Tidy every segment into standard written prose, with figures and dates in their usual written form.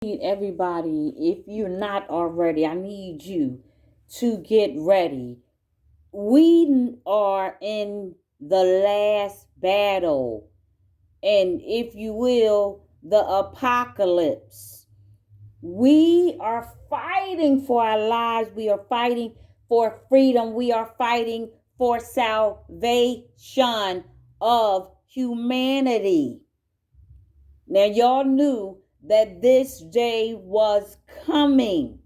need everybody, if you're not already, I need you to get ready. We are in the last battle, and if you will, the apocalypse. We are fighting for our lives. We are fighting for freedom. We are fighting for salvation of humanity. Now, y'all knew that this day was coming.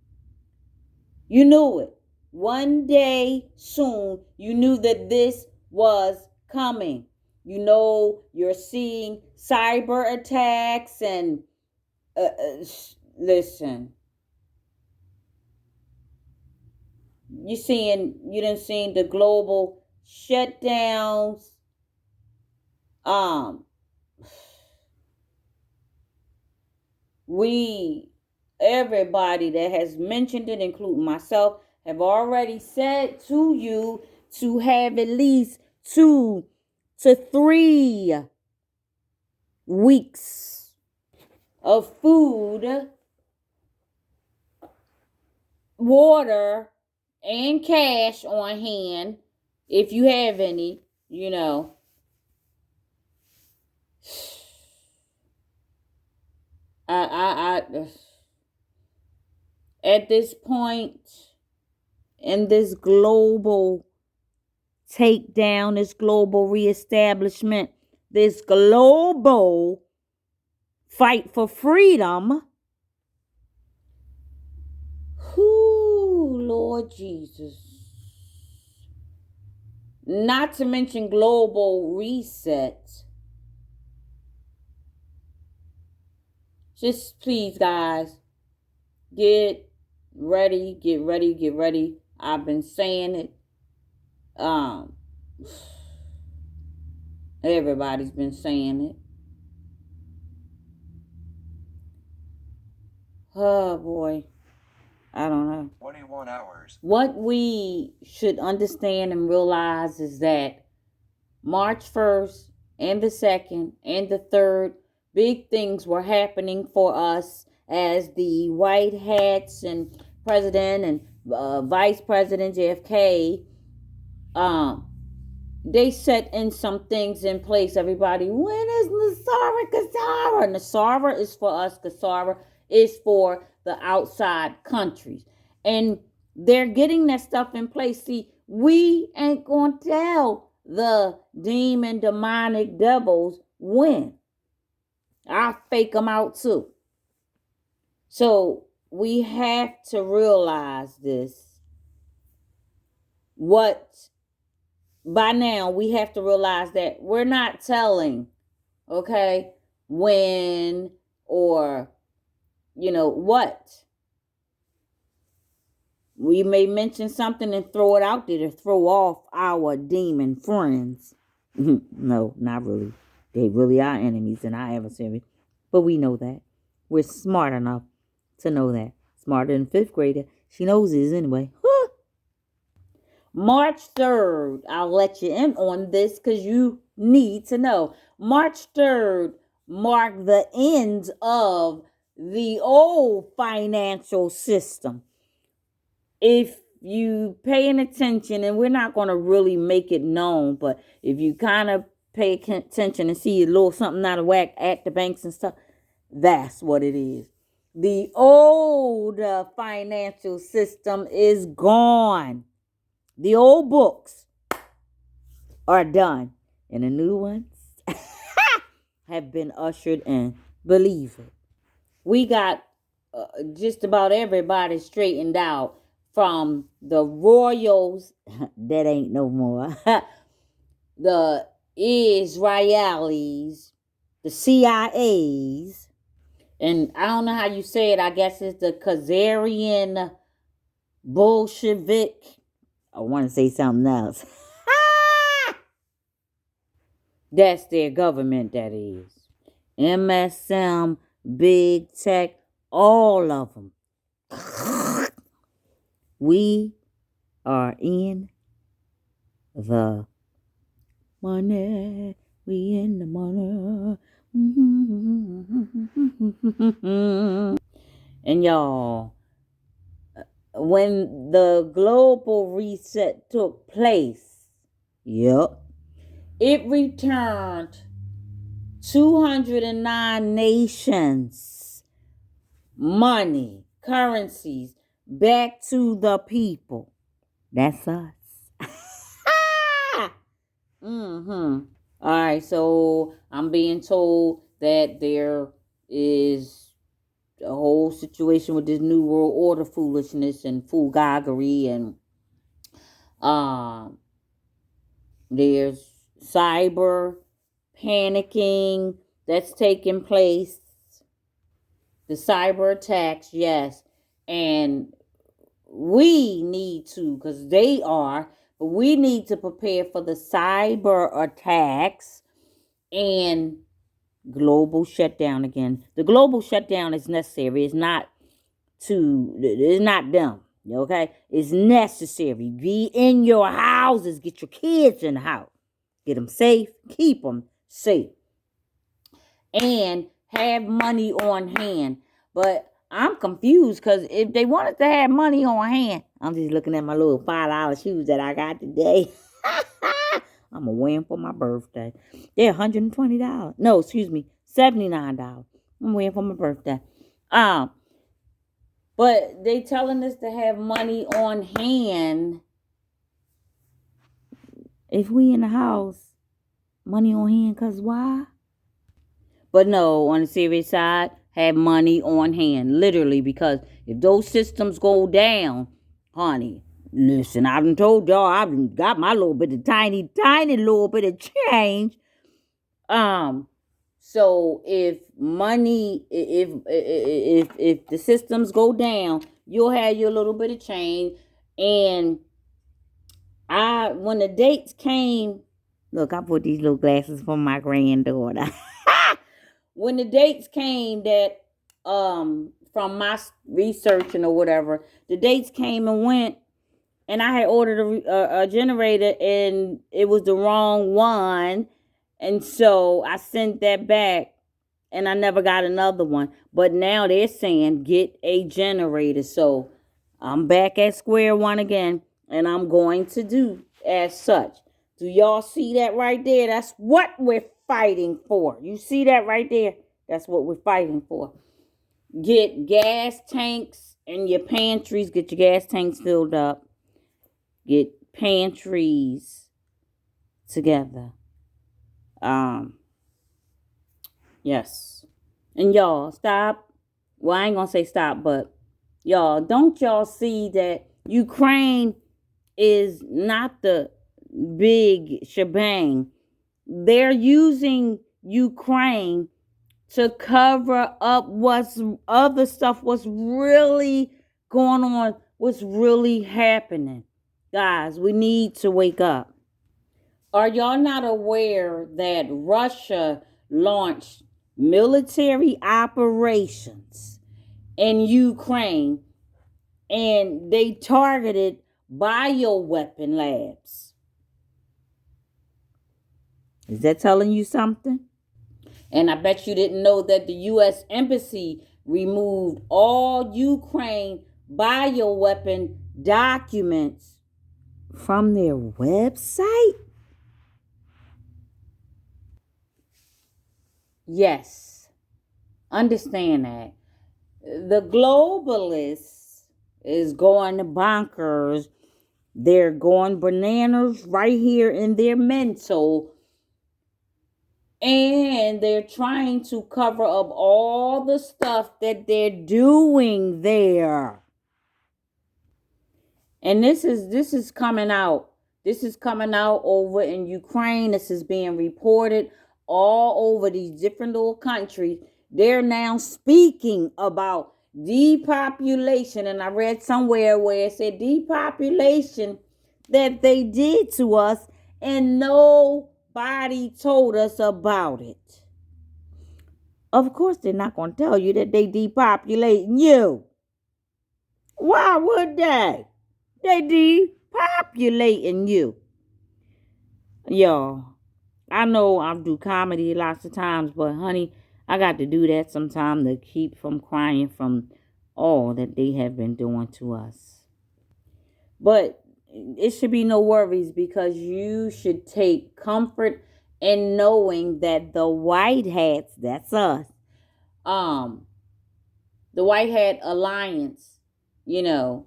You knew it. One day soon, you knew that this was coming. You know, you're seeing cyber attacks and listen, you done seen the global shutdowns. Um, we, everybody that has mentioned it, including myself, have already said to you to have at least 2 to 3 weeks of food, water, and cash on hand if you have any, you know. I at this point in this global takedown, this global reestablishment, this global fight for freedom. Whoo, Lord Jesus. Not to mention global reset. Just please, guys, get ready, get ready, get ready. I've been saying it. Everybody's been saying it. Oh boy. I don't know. 21 hours. What we should understand and realize is that March 1st and the 2nd and the 3rd, big things were happening for us as the white hats and president and vice president JFK. They set in some things in place. Everybody, when is Nasara Kasara? Nasara is for us. Kasara is for the outside countries. And they're getting that stuff in place. See, we ain't going to tell the demon, demonic devils when. I'll fake them out too. So we have to realize this. By now, we have to realize that we're not telling, okay, when or, what. We may mention something and throw it out there to throw off our demon friends. No, not really. They really are enemies and our adversaries. But we know that. We're smart enough to know that. Smarter than 5th grader. She knows this anyway. March 3rd, I'll let you in on this because you need to know. March 3rd marked the end of the old financial system. If you paying attention, and we're not going to really make it known, but if you kind of pay attention and see a little something out of whack at the banks and stuff, that's what it is. The old financial system is gone. The old books are done, and the new ones have been ushered in. Believe it. We got just about everybody straightened out, from the royals that ain't no more, the Israelis, the CIAs, and I don't know how you say it. I guess it's the Khazarian Bolshevik. I want to say something else. That's their government, that is. MSM, Big Tech, all of them. We are in the money. We in the money. And y'all, when the global reset took place, yep, it returned 209 nations, money, currencies back to the people. That's us. Mm-hmm. All right, so I'm being told that there is a whole situation with this new world order foolishness and foolgaggery, and um there's cyber panicking that's taking place, the cyber attacks, yes, and we need to, because they are, but we need to prepare for the cyber attacks and global shutdown again. The global shutdown is necessary. It's not dumb. Okay? It's necessary. Be in your houses. Get your kids in the house. Get them safe. Keep them safe. And have money on hand. But I'm confused because if they wanted to have money on hand, I'm just looking at my little $5 shoes that I got today. I'm going to wear them for my birthday. They're $120. No, excuse me, $79. I'm wearing for my birthday. But they telling us to have money on hand. If we in the house, money on hand, cause why? But no, on the serious side, have money on hand, literally, because if those systems go down, honey, listen, I done told y'all I done got my little bit of tiny little bit of change. So if money, if the systems go down, you'll have your little bit of change. And when the dates came, look, I put these little glasses for my granddaughter. When the dates came that, from my researching or whatever, the dates came and went, and I had ordered a generator and it was the wrong one. And so I sent that back and I never got another one. But now they're saying get a generator. So I'm back at square one again, and I'm going to do as such. Do y'all see that right there? That's what we're fighting for. You see that right there? That's what we're fighting for. Get gas tanks in your pantries. Get your gas tanks filled up. Get pantries together. Yes. And y'all, stop. Well, I ain't gonna say stop, but y'all, don't y'all see that Ukraine is not the big shebang? They're using Ukraine to cover up what's other stuff, what's really going on, what's really happening. Guys, we need to wake up. Are y'all not aware that Russia launched military operations in Ukraine and they targeted bioweapon labs? Is that telling you something? And I bet you didn't know that the U.S. Embassy removed all Ukraine bioweapon documents from their website? Yes, understand that. The globalists is going bonkers. They're going bananas right here in their mental. And they're trying to cover up all the stuff that they're doing there. And this is coming out. This is coming out over in Ukraine. This is being reported all over these different little countries. They're now speaking about depopulation. And I read somewhere where it said depopulation that they did to us and nobody told us about it. Of course, they're not going to tell you that they depopulating you. Why would they? They depopulating you. Y'all, I know I do comedy lots of times, but honey, I got to do that sometime to keep from crying from all that they have been doing to us. But it should be no worries because you should take comfort in knowing that the white hats, that's us, um, the White Hat Alliance, you know,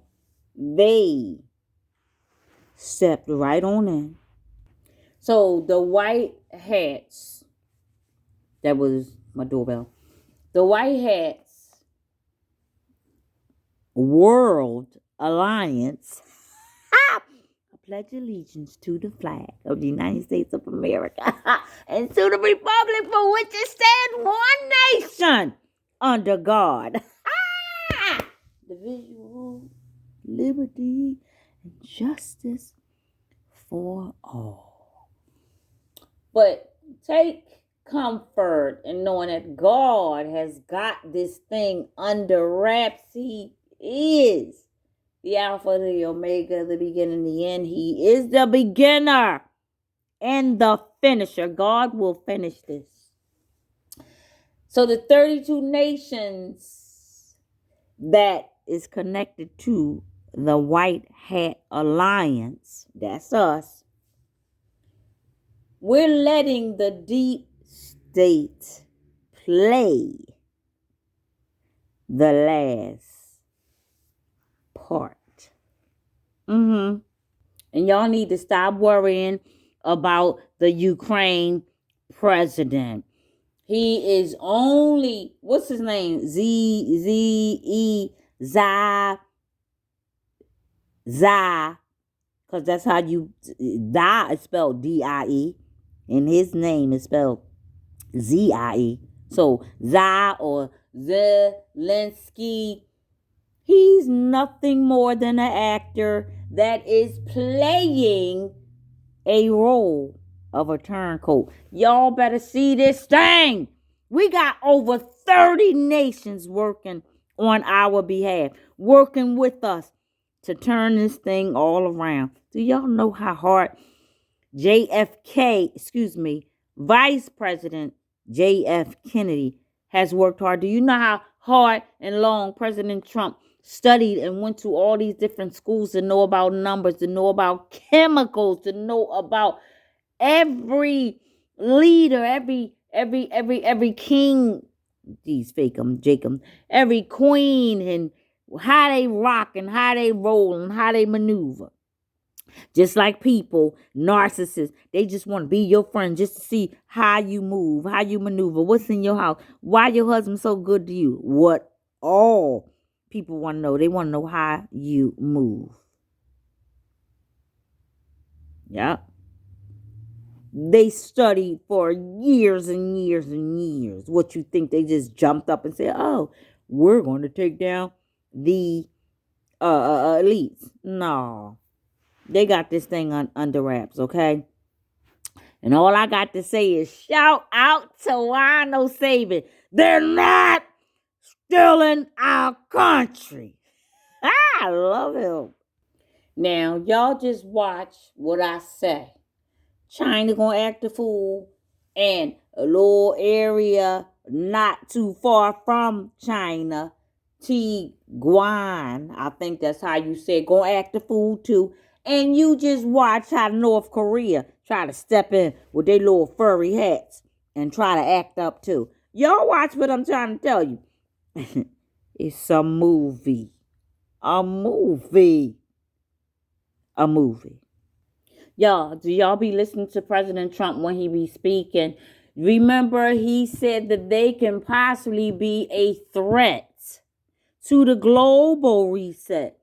they stepped right on in. So the white hats, that was my doorbell. The White Hats World Alliance. I pledge allegiance to the flag of the United States of America and to the republic for which it stands one nation under God. The visual liberty and justice for all. But take comfort in knowing that God has got this thing under wraps. He is the Alpha, the Omega, the beginning, the end. He is the beginner and the finisher. God will finish this. So the 32 nations that is connected to the White Hat Alliance, that's us, we're letting the deep state play the last part. And y'all need to stop worrying about the Ukraine president. He is only, what's his name? Zai, because that's how you, Die is spelled D-I-E, and his name is spelled Z-I-E. So Zai or Zelensky, he's nothing more than an actor that is playing a role of a turncoat. Y'all better see this thing. We got over 30 nations working on our behalf, working with us to turn this thing all around. Do y'all know how hard Vice President J.F. Kennedy has worked hard? Do you know how hard and long President Trump studied and went to all these different schools to know about numbers, to know about chemicals, to know about every leader, every king, these fake Jacob, every queen, and how they rock and how they roll and how they maneuver. Just like people, narcissists, they just want to be your friend just to see how you move, how you maneuver, what's in your house, why your husband so good to you. What all people want to know, they want to know how you move. Yeah. They studied for years and years and years. What you think they just jumped up and said, oh, we're going to take down the elites. No. They got this thing under wraps, okay? And all I got to say is shout out to Wino Sabin. They're not stealing our country. I love him. Now, y'all just watch what I say. China gonna act a fool, and a little area not too far from China, Taiwan, I think that's how you say it, gonna act a fool too. And you just watch how North Korea try to step in with their little furry hats and try to act up too. Y'all watch what I'm trying to tell you. It's a movie. A movie. A movie. Y'all, do y'all be listening to President Trump when he be speaking? Remember, he said that they can possibly be a threat to the global reset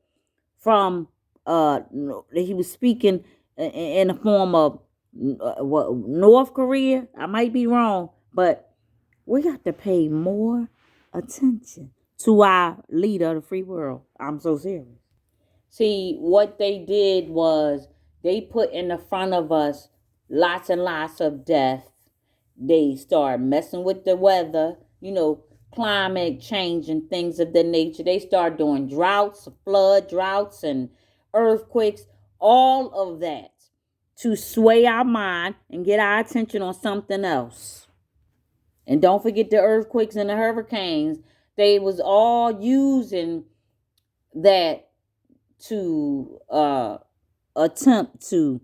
from, he was speaking in the form of North Korea. I might be wrong, but we got to pay more attention to our leader of the free world. I'm so serious. See, what they did was they put in the front of us lots and lots of death. They start messing with the weather, climate change and things of that nature. They start doing droughts, droughts and earthquakes, all of that to sway our mind and get our attention on something else. And don't forget the earthquakes and the hurricanes They was all using that to attempt to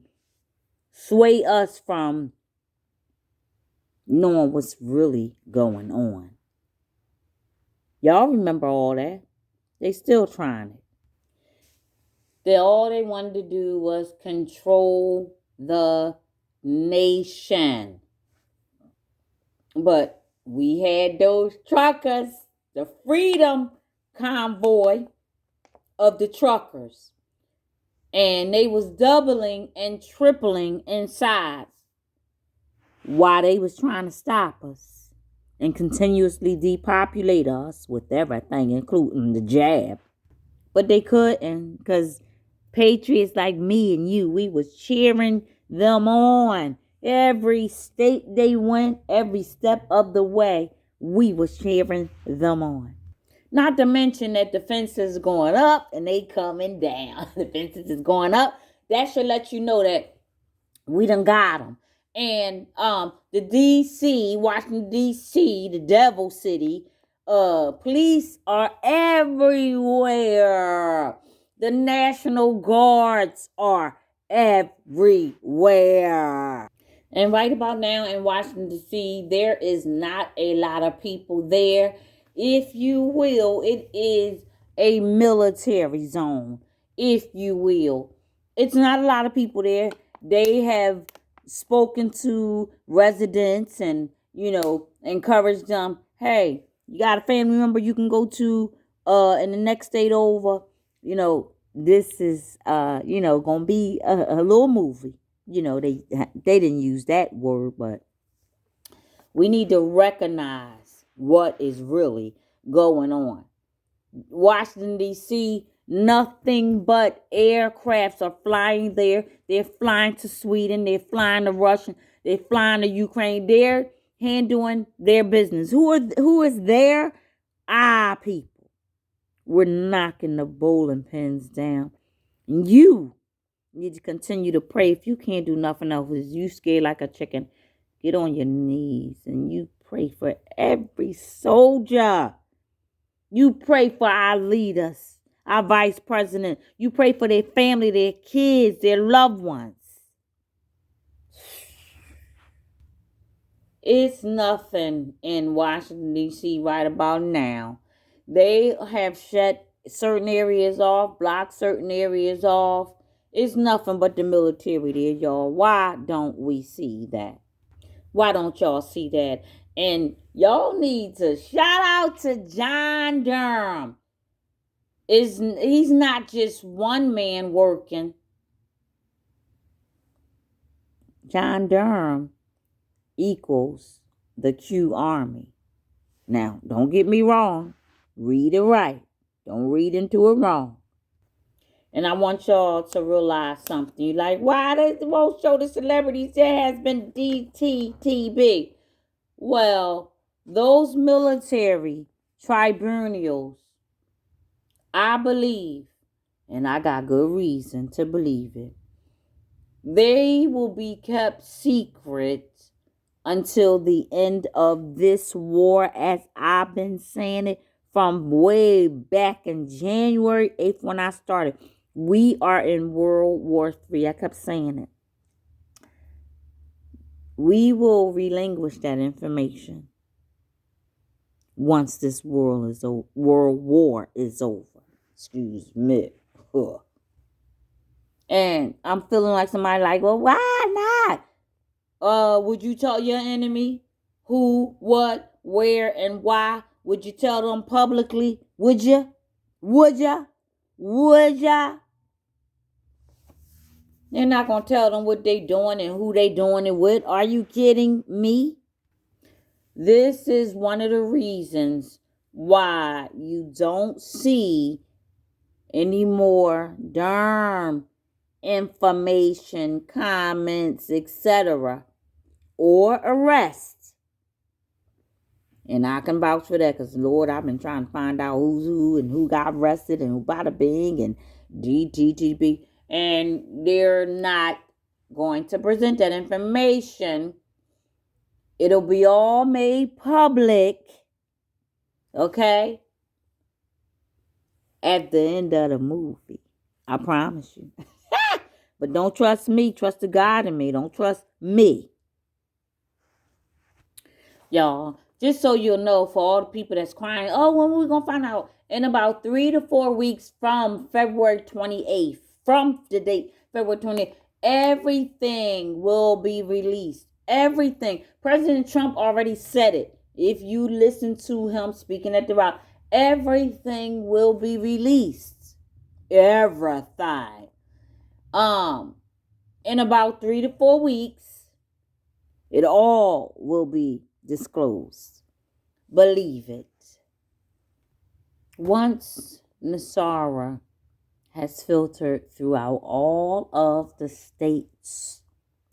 sway us from knowing what's really going on. Y'all remember all that? They still trying it. All they wanted to do was control the nation. But we had those truckers, the freedom convoy of the truckers. And they was doubling and tripling in size while they was trying to stop us and continuously depopulate us with everything, including the jab. But they couldn't, because patriots like me and you, we was cheering them on. Every state they went, every step of the way, we was cheering them on. Not to mention that the fences is going up and they coming down. The fences is going up. That should let you know that we done got them. And the D.C., Washington, D.C., the devil city, police are everywhere. The National Guards are everywhere. And right about now in Washington, D.C., there is not a lot of people there. If you will, it is a military zone, if you will. It's not a lot of people there. They have spoken to residents and, encouraged them, hey, you got a family member you can go to in the next state over, this is, going to be a little movie. They didn't use that word, but we need to recognize what is really going on. Washington, D.C., nothing but aircrafts are flying there. They're flying to Sweden. They're flying to Russia. They're flying to Ukraine. They're handling their business. Who is there? Our people. We're knocking the bowling pins down. And you need to continue to pray. If you can't do nothing else, if you scared like a chicken, get on your knees and you pray for every soldier. You pray for our leaders, our vice president. You pray for their family, their kids, their loved ones. It's nothing in Washington, D.C. right about now. They have shut certain areas off, blocked certain areas off. It's nothing but the military there, y'all. Why don't we see that? Why don't y'all see that? And y'all need to shout out to John Durham. He's not just one man working. John Durham equals the Q Army. Now, don't get me wrong. Read it right. Don't read into it wrong. And I want y'all to realize something. You're like, why they won't show the celebrities? There has been DTTB. Well, those military tribunals, I believe, and I got good reason to believe it, they will be kept secret until the end of this war, as I've been saying it from way back in January 8th when I started. We are in World War III. I kept saying it. We will relinquish that information once this world war is over. Excuse me. Ugh. And I'm feeling like somebody like, well, why not? Would you tell your enemy who, what, where, and why? Would you tell them publicly? Would you? Would ya? Would ya? They're not going to tell them what they doing and who they doing it with. Are you kidding me? This is one of the reasons why you don't see any more darn information, comments, etc., or arrests. And I can vouch for that because, Lord, I've been trying to find out who's who and who got arrested and who bada bing and DTTB. And they're not going to present that information. It'll be all made public Okay? At the end of the movie. I promise you. But don't trust me. Trust the God in me. Don't trust me. Y'all, just so you'll know, for all the people that's crying, oh, when we going to find out? In about 3 to 4 weeks from February 28th, from the date, February 28th, everything will be released. Everything. President Trump already said it. If you listen to him speaking at the route, everything will be released. Everything. In about 3 to 4 weeks, it all will be disclosed. Believe it. Once Nasara has filtered throughout all of the states,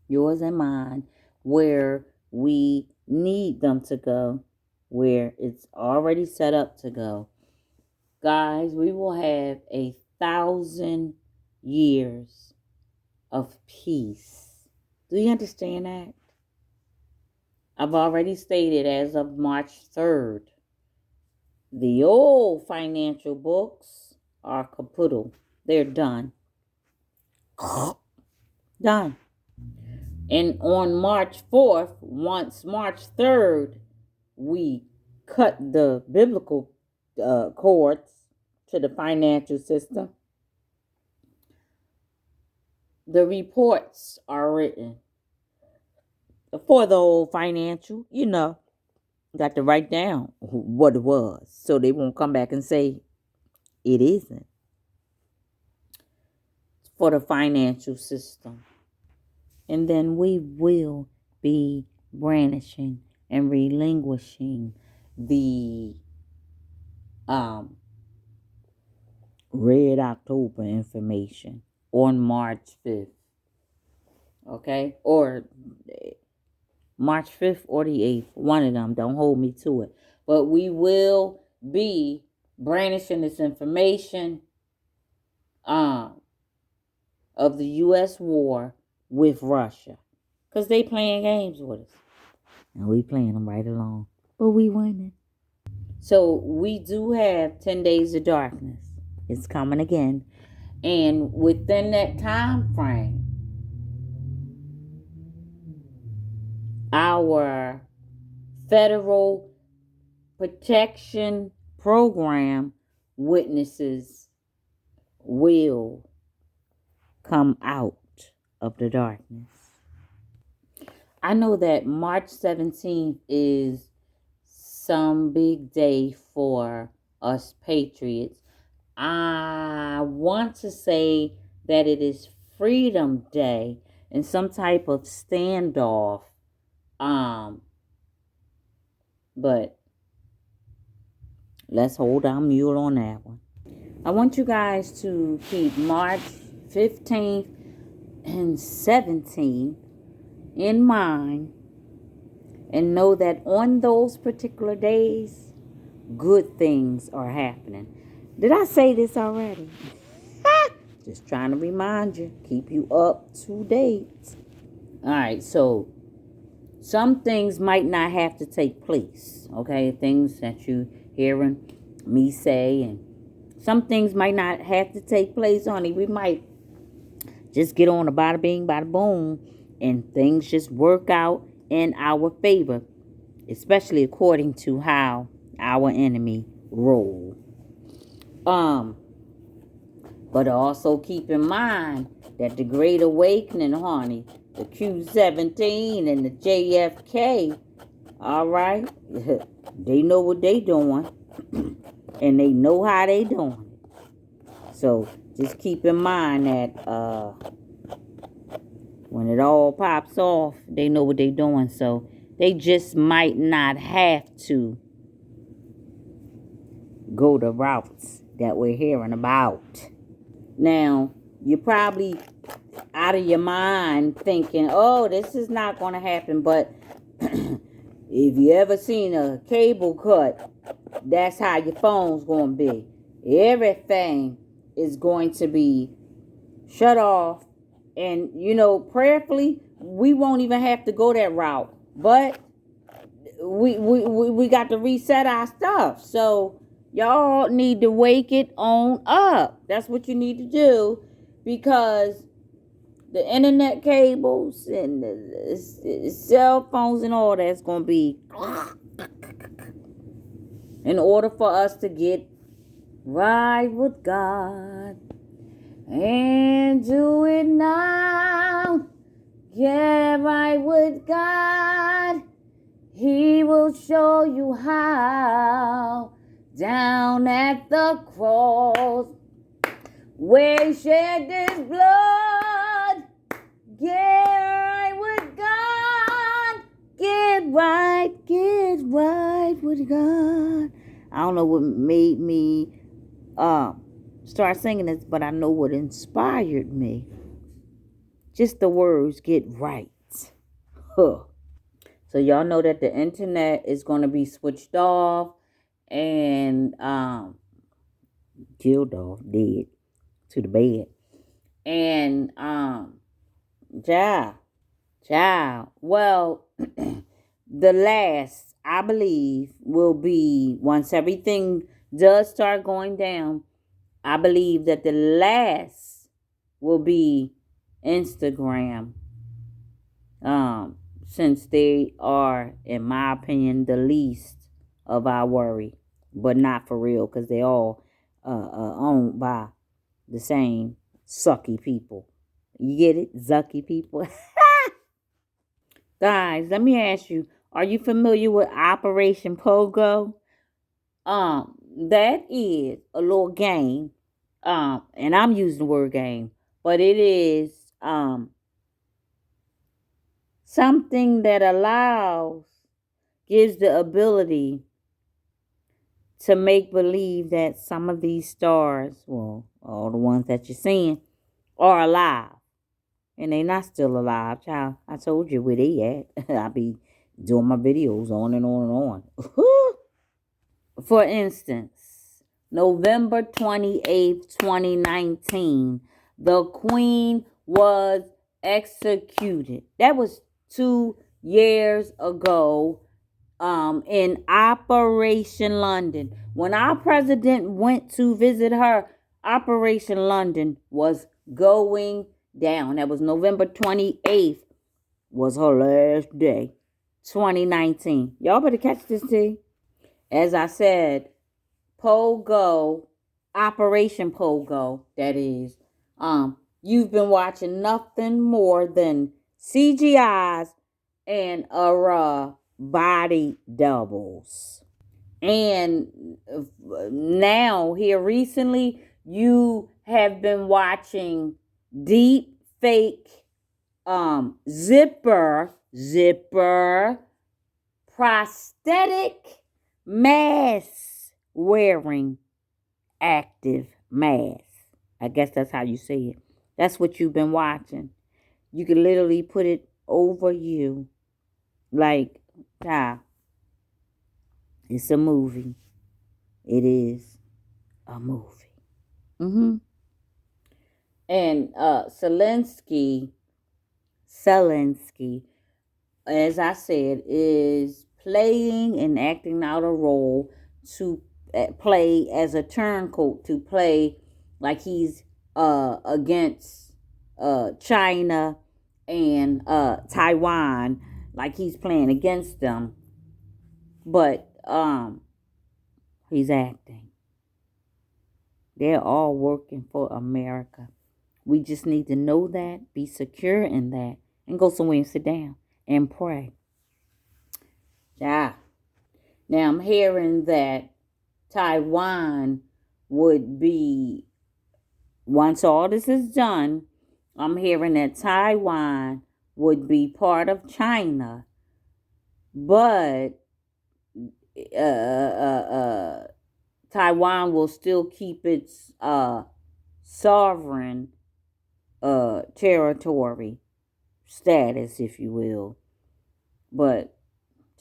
yours and mine, where we need them to go, where it's already set up to go, guys, we will have 1,000 years of peace. Do you understand that? I've already stated as of March 3rd, the old financial books are kaput. They're done. Done. And on March 4th, once March 3rd, we cut the biblical cords to the financial system. The reports are written for the old financial, got to write down what it was so they won't come back and say it isn't. For the financial system. And then we will be brandishing and relinquishing the Red October information on March 5th. Okay? Or March 5th or the 8th. One of them. Don't hold me to it. But we will be brandishing this information of the U.S. war with Russia. Because they playing games with us. And we playing them right along. But we winning. So we do have 10 days of darkness. It's coming again. And within that time frame, our federal protection program witnesses will come out of the darkness. I know that March 17th is some big day for us Patriots. I want to say that it is Freedom Day and some type of standoff. But let's hold our mule on that one. I want you guys to keep March 15th and 17th in mind and know that on those particular days, good things are happening. Did I say this already? Just trying to remind you, keep you up to date. All right, so some things might not have to take place, okay? Things that you hearing me say, and some things might not have to take place, honey. We might just get on a bada bing, bada boom, and things just work out in our favor, especially according to how our enemy roll. But also keep in mind that the Great Awakening, honey, the Q17 and the JFK, all right, they know what they doing, and they know how they doing it. So just keep in mind that when it all pops off, they know what they doing. So they just might not have to go the routes that we're hearing about. Now, you're probably out of your mind thinking, oh, this is not going to happen. But if you ever seen a cable cut, that's how your phone's going to be. Everything is going to be shut off. And, prayerfully, we won't even have to go that route. But we got to reset our stuff. So y'all need to wake it on up. That's what you need to do, because the internet cables and the cell phones and all that's going to be in order for us to get right with God and do it now. Get right with God. He will show you how. Down at the cross where he shed his blood. Get right with God. Get right with God. I don't know what made me start singing this, but I know what inspired me. Just the words, get right. Huh. So y'all know that the internet is going to be switched off and killed off, dead to the bed. And child. Well, the last, I believe, will be, once everything does start going down, I believe that the last will be Instagram. Since they are, in my opinion, the least of our worry, but not for real, because they all owned by the same sucky people. You get it? Zucky people. Guys, let me ask you, are you familiar with Operation Pogo? That is a little game. And I'm using the word game, but it is something that gives the ability to make believe that some of these stars, well, all the ones that you're seeing, are alive. And they not still alive, child. I told you where they at. I be doing my videos on and on and on. For instance, November 28th, 2019, the Queen was executed. That was 2 years ago, in Operation London. When our president went to visit her, Operation London was going down. That was November 28th, was her last day, 2019. Y'all better catch this tea. As I said, Pogo, Operation Pogo, that is. You've been watching nothing more than CGIs and body doubles. And now, here recently, you have been watching deep fake zipper prosthetic mask wearing active mask. I guess that's how you say it. That's what you've been watching. You can literally put it over you. Like, it's a movie. It is a movie. And Zelensky, as I said, is playing and acting out a role to play as a turncoat, to play like he's against China and Taiwan, like he's playing against them. But he's acting. They're all working for America. We just need to know that, be secure in that, and go somewhere and sit down and pray. Yeah. Now I'm hearing that Taiwan would be, once all this is done, I'm hearing that Taiwan would be part of China, but Taiwan will still keep its sovereign territory status, if you will. But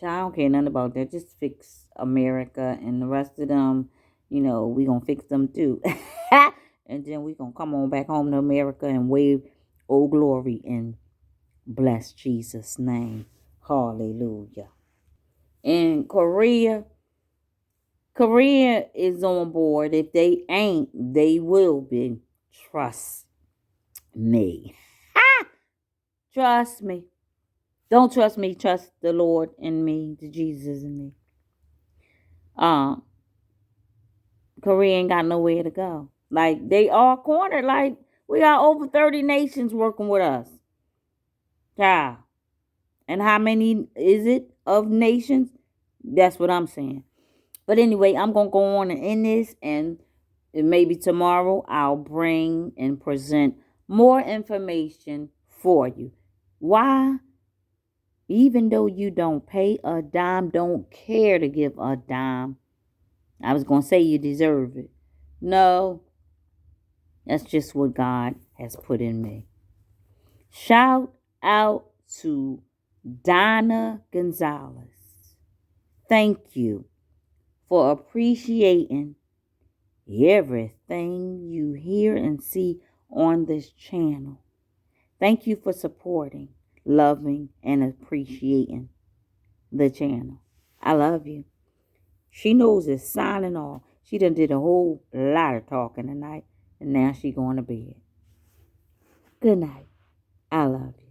I don't care nothing about that. Just fix America, and the rest of them, we gonna fix them too. And then we gonna come on back home to America and wave old glory and bless Jesus' name. Hallelujah. In Korea, Korea is on board. If they ain't, they will be. Trust me. Trust me. Don't trust me. Trust the Lord in me, the Jesus in me. Uh, Korea ain't got nowhere to go. Like, they are cornered. Like, we got over 30 nations working with us. Yeah. And how many is it of nations? That's what I'm saying. But anyway, I'm going to go on and end this. And maybe tomorrow I'll bring and present more information for you. Why? Even though you don't pay a dime, don't care to give a dime. I was going to say you deserve it. No, that's just what God has put in me. Shout out to Donna Gonzalez. Thank you for appreciating everything you hear and see on this channel. Thank you for supporting, loving, and appreciating the channel. I love you. She knows it's signing off. She done did a whole lot of talking tonight, and now she going to bed. Good night. I love you.